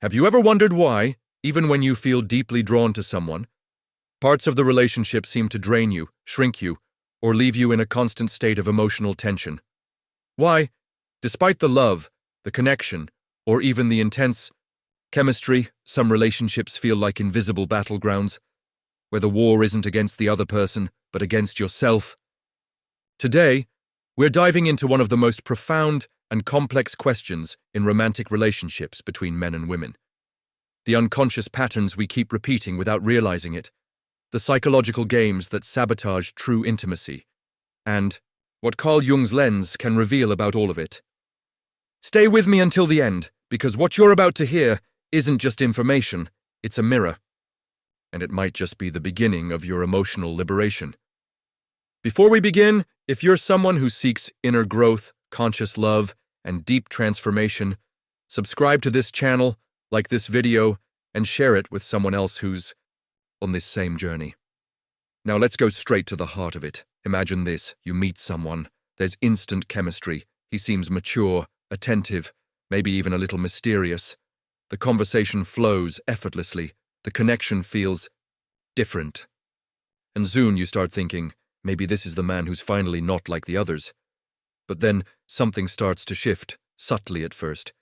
Have you ever wondered why, even when you feel deeply drawn to someone, parts of the relationship seem to drain you, shrink you, or leave you in a constant state of emotional tension? Why, despite the love, the connection, or even the intense chemistry, some relationships feel like invisible battlegrounds, where the war isn't against the other person, but against yourself? Today, we're diving into one of the most profound and complex questions in romantic relationships between men and women. The unconscious patterns we keep repeating without realizing it, the psychological games that sabotage true intimacy, and what Carl Jung's lens can reveal about all of it. Stay with me until the end, because what you're about to hear isn't just information, it's a mirror. And it might just be the beginning of your emotional liberation. Before we begin, if you're someone who seeks inner growth, conscious love, and deep transformation, subscribe to this channel, like this video, and share it with someone else who's on this same journey. Now let's go straight to the heart of it. Imagine this: you meet someone, there's instant chemistry, he seems mature, attentive, maybe even a little mysterious. The conversation flows effortlessly, the connection feels different. And soon you start thinking, maybe this is the man who's finally not like the others. But then something starts to shift, subtly at first.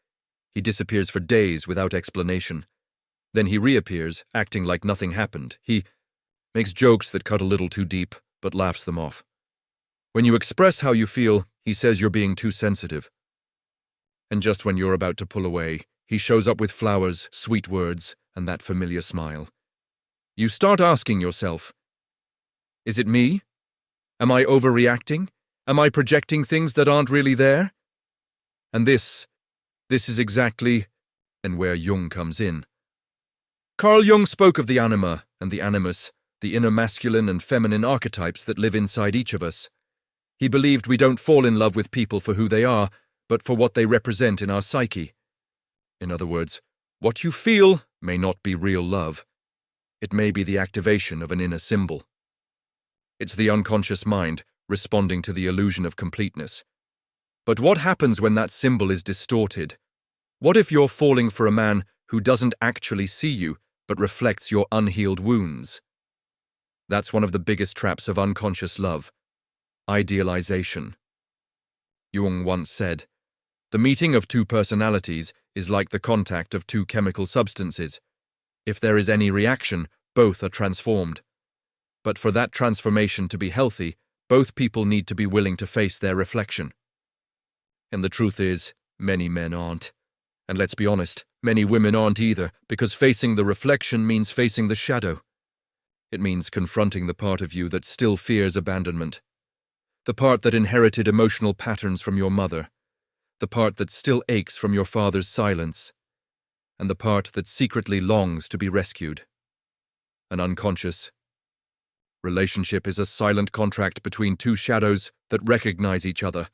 He disappears for days without explanation. Then he reappears, acting like nothing happened. He makes jokes that cut a little too deep, but laughs them off. When you express how you feel, he says you're being too sensitive. And just when you're about to pull away, he shows up with flowers, sweet words, and that familiar smile. You start asking yourself, is it me? Am I overreacting? Am I projecting things that aren't really there? And this is exactly where Jung comes in. Carl Jung spoke of the anima and the animus, the inner masculine and feminine archetypes that live inside each of us. He believed we don't fall in love with people for who they are, but for what they represent in our psyche. In other words, what you feel may not be real love. It may be the activation of an inner symbol. It's the unconscious mind responding to the illusion of completeness. But what happens when that symbol is distorted? What if you're falling for a man who doesn't actually see you, but reflects your unhealed wounds? That's one of the biggest traps of unconscious love: idealization. Jung once said, "The meeting of two personalities is like the contact of two chemical substances. If there is any reaction, both are transformed. But for that transformation to be healthy, both people need to be willing to face their reflection." And the truth is, many men aren't. And let's be honest, many women aren't either, because facing the reflection means facing the shadow. It means confronting the part of you that still fears abandonment, the part that inherited emotional patterns from your mother, the part that still aches from your father's silence, and the part that secretly longs to be rescued. An unconscious relationship is a silent contract between two shadows that recognize each other.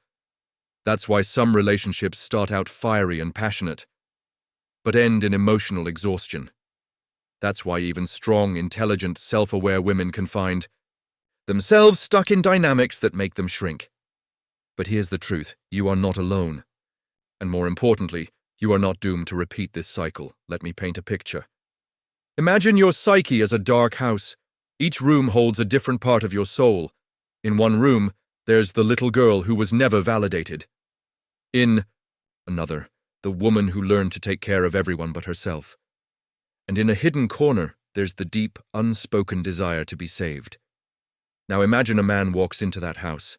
That's why some relationships start out fiery and passionate, but end in emotional exhaustion. That's why even strong, intelligent, self-aware women can find themselves stuck in dynamics that make them shrink. But here's the truth: you are not alone. And more importantly, you are not doomed to repeat this cycle. Let me paint a picture. Imagine your psyche as a dark house. Each room holds a different part of your soul. In one room, there's the little girl who was never validated. In another, the woman who learned to take care of everyone but herself. And in a hidden corner, there's the deep, unspoken desire to be saved. Now imagine a man walks into that house.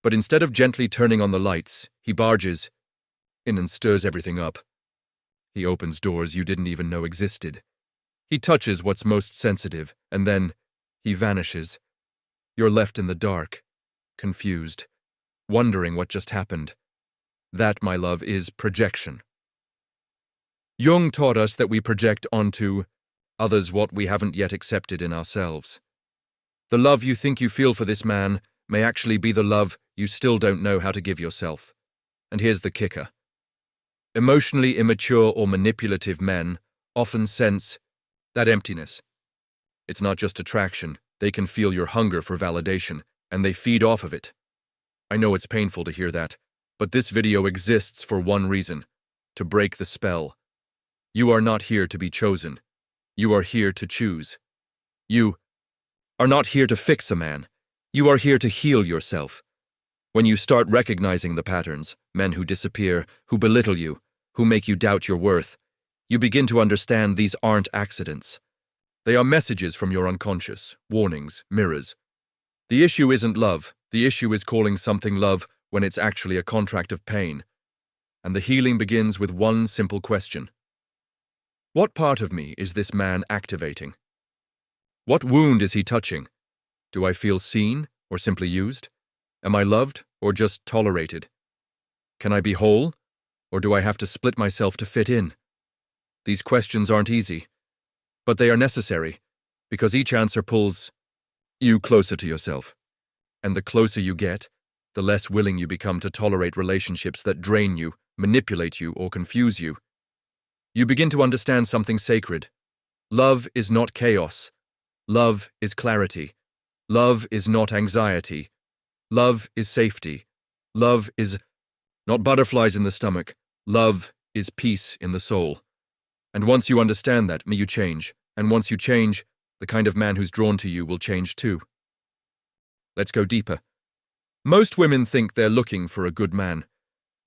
But instead of gently turning on the lights, he barges in and stirs everything up. He opens doors you didn't even know existed. He touches what's most sensitive, and then he vanishes. You're left in the dark, confused, wondering what just happened. That, my love, is projection. Jung taught us that we project onto others what we haven't yet accepted in ourselves. The love you think you feel for this man may actually be the love you still don't know how to give yourself. And here's the kicker. Emotionally immature or manipulative men often sense that emptiness. It's not just attraction. They can feel your hunger for validation, and they feed off of it. I know it's painful to hear that, but this video exists for one reason: to break the spell. You are not here to be chosen. You are here to choose. You are not here to fix a man. You are here to heal yourself. When you start recognizing the patterns, men who disappear, who belittle you, who make you doubt your worth, you begin to understand these aren't accidents. They are messages from your unconscious, warnings, mirrors. The issue isn't love. The issue is calling something love when it's actually a contract of pain. And the healing begins with one simple question. What part of me is this man activating? What wound is he touching? Do I feel seen or simply used? Am I loved or just tolerated? Can I be whole, or do I have to split myself to fit in? These questions aren't easy, but they are necessary, because each answer pulls you closer to yourself. And the closer you get, the less willing you become to tolerate relationships that drain you, manipulate you, or confuse you. You begin to understand something sacred. Love is not chaos. Love is clarity. Love is not anxiety. Love is safety. Love is not butterflies in the stomach. Love is peace in the soul. And once you understand that, may you change. And once you change, the kind of man who's drawn to you will change too. Let's go deeper. Most women think they're looking for a good man,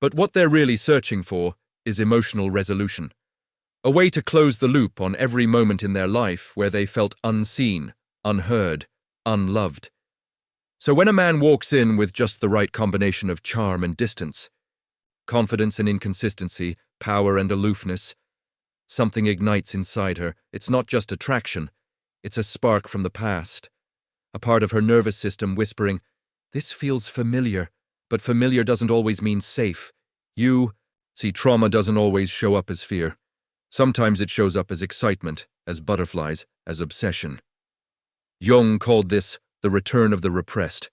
but what they're really searching for is emotional resolution. A way to close the loop on every moment in their life where they felt unseen, unheard, unloved. So when a man walks in with just the right combination of charm and distance, confidence and inconsistency, power and aloofness, something ignites inside her. It's not just attraction, it's a spark from the past. A part of her nervous system whispering, "This feels familiar," but familiar doesn't always mean safe. Trauma doesn't always show up as fear. Sometimes it shows up as excitement, as butterflies, as obsession. Jung called this the return of the repressed.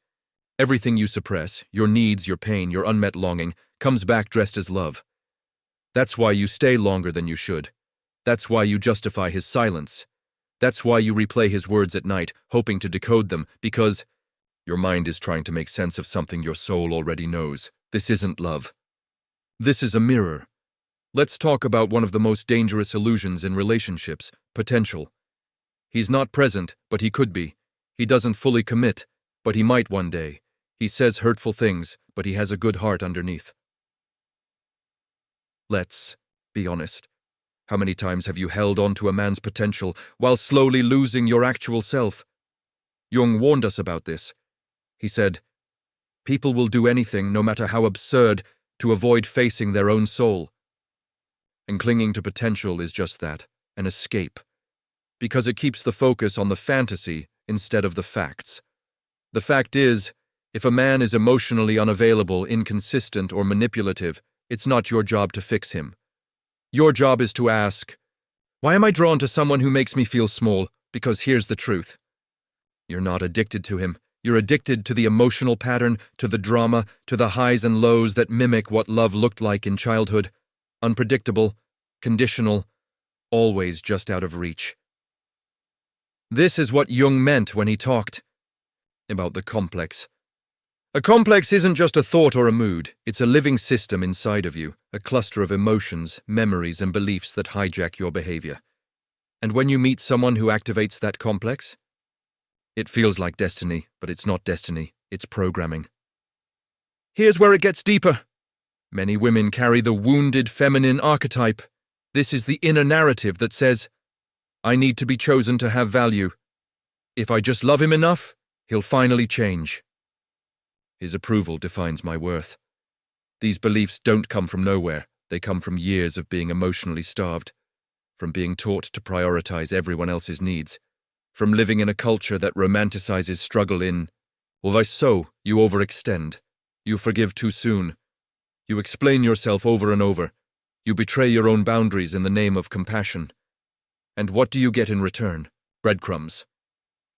Everything you suppress, your needs, your pain, your unmet longing, comes back dressed as love. That's why you stay longer than you should. That's why you justify his silence. That's why you replay his words at night, hoping to decode them, because your mind is trying to make sense of something your soul already knows. This isn't love. This is a mirror. Let's talk about one of the most dangerous illusions in relationships, potential. He's not present, but he could be. He doesn't fully commit, but he might one day. He says hurtful things, but he has a good heart underneath. Let's be honest. How many times have you held on to a man's potential while slowly losing your actual self? Jung warned us about this. He said, "People will do anything, no matter how absurd, to avoid facing their own soul." And clinging to potential is just that, an escape. Because it keeps the focus on the fantasy instead of the facts. The fact is, if a man is emotionally unavailable, inconsistent, or manipulative, it's not your job to fix him. Your job is to ask, why am I drawn to someone who makes me feel small? Because here's the truth. You're not addicted to him. You're addicted to the emotional pattern, to the drama, to the highs and lows that mimic what love looked like in childhood. Unpredictable, conditional, always just out of reach. This is what Jung meant when he talked about the complex. A complex isn't just a thought or a mood, it's a living system inside of you, a cluster of emotions, memories, and beliefs that hijack your behavior. And when you meet someone who activates that complex, it feels like destiny, but it's not destiny, it's programming. Here's where it gets deeper. Many women carry the wounded feminine archetype. This is the inner narrative that says, I need to be chosen to have value. If I just love him enough, he'll finally change. His approval defines my worth. These beliefs don't come from nowhere. They come from years of being emotionally starved, from being taught to prioritize everyone else's needs, from living in a culture that romanticizes struggle in, so you overextend, you forgive too soon, you explain yourself over and over, you betray your own boundaries in the name of compassion. And what do you get in return? Breadcrumbs.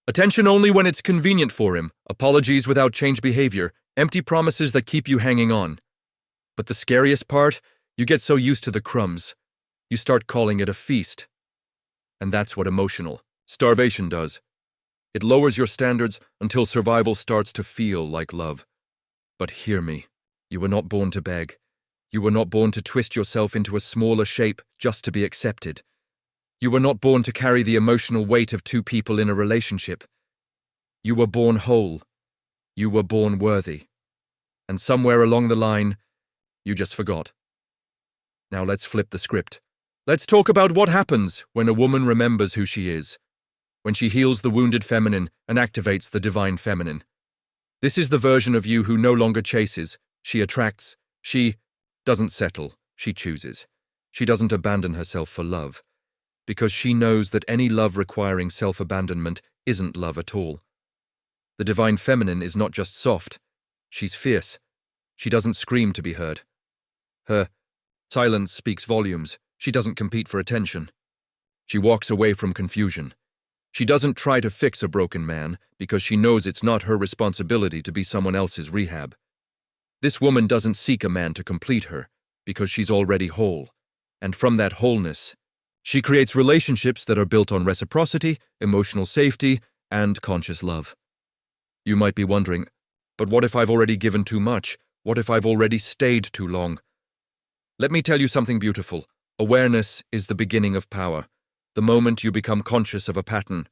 Attention only when it's convenient for him, apologies without change behavior, empty promises that keep you hanging on. But the scariest part, you get so used to the crumbs, you start calling it a feast. And that's what emotional starvation does. It lowers your standards until survival starts to feel like love. But hear me, you were not born to beg. You were not born to twist yourself into a smaller shape just to be accepted. You were not born to carry the emotional weight of two people in a relationship. You were born whole. You were born worthy. And somewhere along the line, you just forgot. Now let's flip the script. Let's talk about what happens when a woman remembers who she is, when she heals the wounded feminine and activates the divine feminine. This is the version of you who no longer chases, she attracts, she doesn't settle, she chooses. She doesn't abandon herself for love, because she knows that any love requiring self-abandonment isn't love at all. The divine feminine is not just soft, she's fierce. She doesn't scream to be heard. Her silence speaks volumes. She doesn't compete for attention. She walks away from confusion. She doesn't try to fix a broken man because she knows it's not her responsibility to be someone else's rehab. This woman doesn't seek a man to complete her because she's already whole. And from that wholeness, she creates relationships that are built on reciprocity, emotional safety, and conscious love. You might be wondering, but what if I've already given too much? What if I've already stayed too long? Let me tell you something beautiful. Awareness is the beginning of power. The moment you become conscious of a pattern,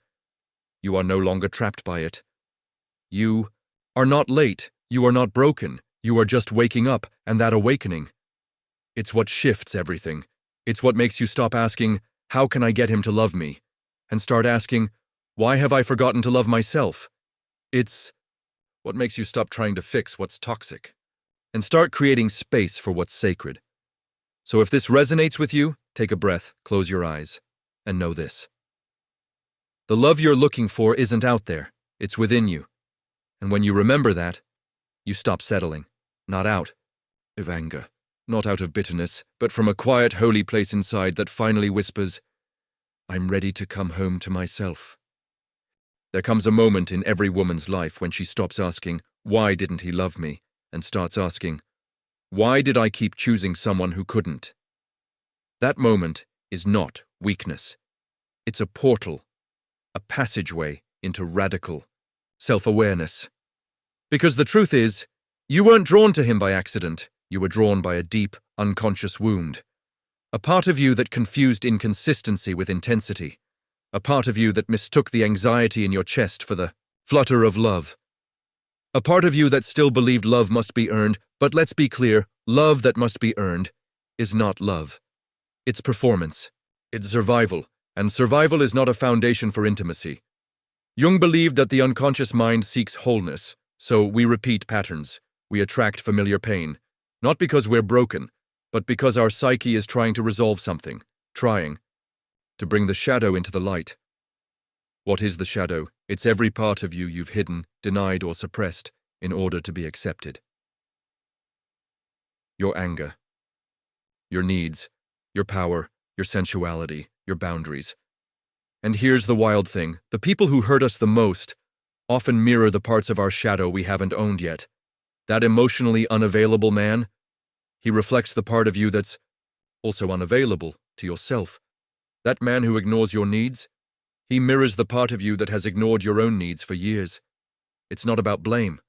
you are no longer trapped by it. You are not late. You are not broken. You are just waking up, and that awakening, it's what shifts everything. It's what makes you stop asking, how can I get him to love me? And start asking, why have I forgotten to love myself? It's what makes you stop trying to fix what's toxic and start creating space for what's sacred. So if this resonates with you, take a breath, close your eyes, and know this. The love you're looking for isn't out there, it's within you. And when you remember that, you stop settling, not out of anger, not out of bitterness, but from a quiet, holy place inside that finally whispers, I'm ready to come home to myself. There comes a moment in every woman's life when she stops asking, why didn't he love me? And starts asking, why did I keep choosing someone who couldn't? That moment is not weakness. It's a portal, a passageway into radical self-awareness. Because the truth is, you weren't drawn to him by accident. You were drawn by a deep, unconscious wound. A part of you that confused inconsistency with intensity. A part of you that mistook the anxiety in your chest for the flutter of love. A part of you that still believed love must be earned, but let's be clear, love that must be earned is not love. It's performance. It's survival, and survival is not a foundation for intimacy. Jung believed that the unconscious mind seeks wholeness, so we repeat patterns. We attract familiar pain, not because we're broken, but because our psyche is trying to resolve something, trying to bring the shadow into the light. What is the shadow? It's every part of you you've hidden, denied, or suppressed in order to be accepted. Your anger, your needs, your power, your sensuality, your boundaries. And here's the wild thing. The people who hurt us the most often mirror the parts of our shadow we haven't owned yet. That emotionally unavailable man, he reflects the part of you that's also unavailable to yourself. That man who ignores your needs, he mirrors the part of you that has ignored your own needs for years. It's not about blame.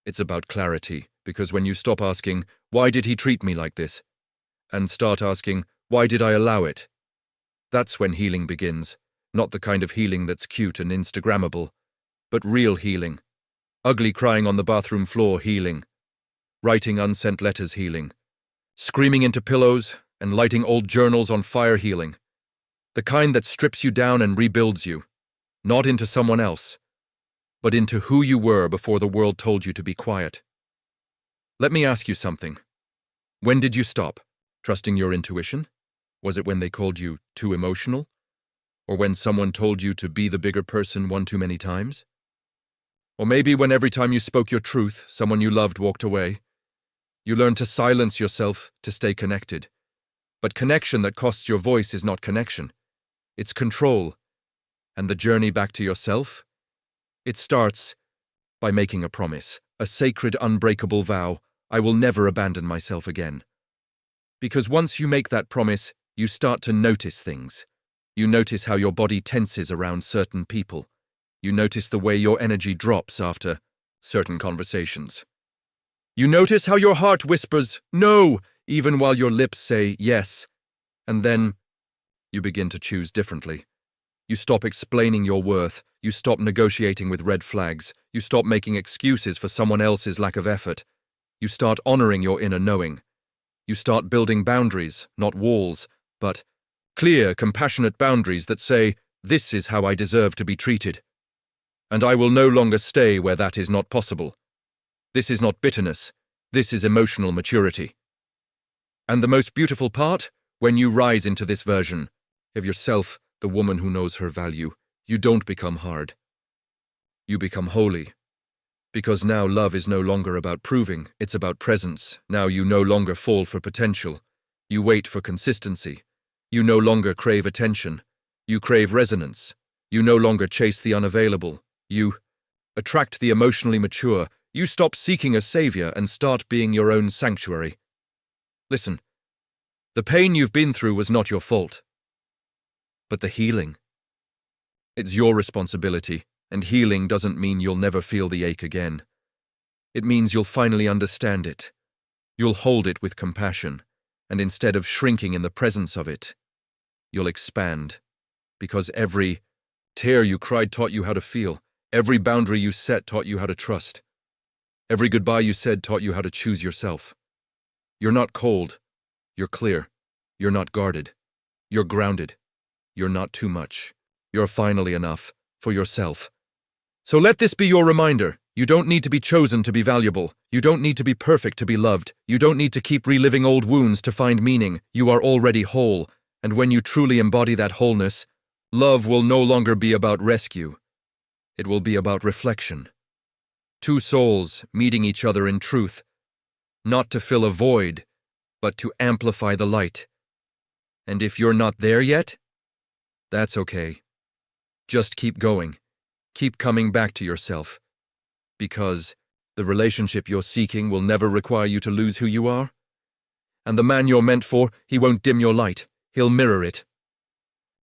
It's about clarity, because when you stop asking, why did he treat me like this? And start asking, why did I allow it? That's when healing begins. Not the kind of healing that's cute and Instagrammable, but real healing. Ugly crying on the bathroom floor healing. Writing unsent letters healing. Screaming into pillows and lighting old journals on fire healing. The kind that strips you down and rebuilds you, not into someone else, but into who you were before the world told you to be quiet. Let me ask you something. When did you stop trusting your intuition? Was it when they called you too emotional? Or when someone told you to be the bigger person one too many times? Or maybe when every time you spoke your truth, someone you loved walked away? You learned to silence yourself to stay connected. But connection that costs your voice is not connection. It's control. And the journey back to yourself? It starts by making a promise, a sacred, unbreakable vow. I will never abandon myself again. Because once you make that promise, you start to notice things. You notice how your body tenses around certain people. You notice the way your energy drops after certain conversations. You notice how your heart whispers, no, even while your lips say yes, and then you begin to choose differently. You stop explaining your worth, you stop negotiating with red flags, you stop making excuses for someone else's lack of effort, you start honoring your inner knowing. You start building boundaries, not walls, but clear, compassionate boundaries that say, this is how I deserve to be treated. And I will no longer stay where that is not possible. This is not bitterness, this is emotional maturity. And the most beautiful part, when you rise into this version of yourself, the woman who knows her value, you don't become hard. You become holy. Because now love is no longer about proving, it's about presence. Now you no longer fall for potential. You wait for consistency. You no longer crave attention. You crave resonance. You no longer chase the unavailable. You attract the emotionally mature. You stop seeking a savior and start being your own sanctuary. Listen, the pain you've been through was not your fault. But the healing, it's your responsibility, and healing doesn't mean you'll never feel the ache again. It means you'll finally understand it. You'll hold it with compassion, and instead of shrinking in the presence of it, you'll expand. Because every tear you cried taught you how to feel. Every boundary you set taught you how to trust. Every goodbye you said taught you how to choose yourself. You're not cold. You're clear. You're not guarded. You're grounded. You're not too much. You're finally enough for yourself. So let this be your reminder. You don't need to be chosen to be valuable. You don't need to be perfect to be loved. You don't need to keep reliving old wounds to find meaning. You are already whole. And when you truly embody that wholeness, love will no longer be about rescue. It will be about reflection. Two souls meeting each other in truth, not to fill a void, but to amplify the light. And if you're not there yet, that's okay. Just keep going. Keep coming back to yourself. Because the relationship you're seeking will never require you to lose who you are. And the man you're meant for, he won't dim your light. He'll mirror it.